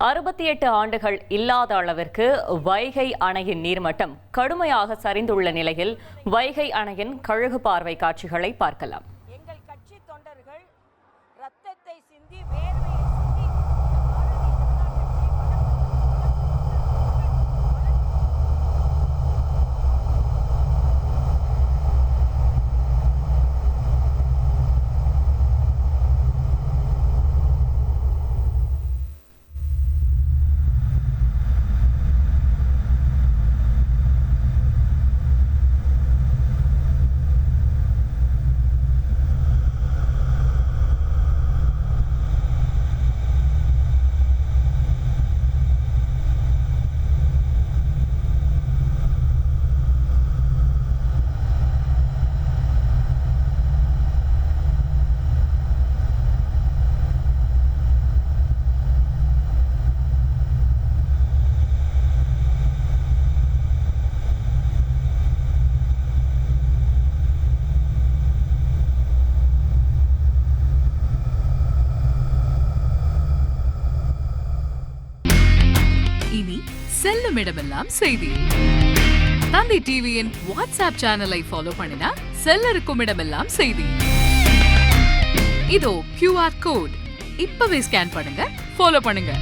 68 ஆண்டுகள் இல்லாத அளவிற்கு வைகை அணையின் நீர்மட்டம் கடுமையாக சரிந்துள்ள நிலையில் வைகை அணையின் கழுகு பார்வை காட்சிகளை பார்க்கலாம். எங்கள் கட்சி தொண்டர்கள் ரத்தத்தை சிந்தி வேர்வையை சிந்தி இனி செல்லும் இடமெல்லாம் செய்தி. தந்தி டிவியின் வாட்ஸ்அப் சேனலை ஃபாலோ பண்ணினா செல்ல இருக்கும் இடமெல்லாம் செய்தி. இதோ QR கோட் இப்பவே ஸ்கேன் பண்ணுங்க, ஃபாலோ பண்ணுங்க.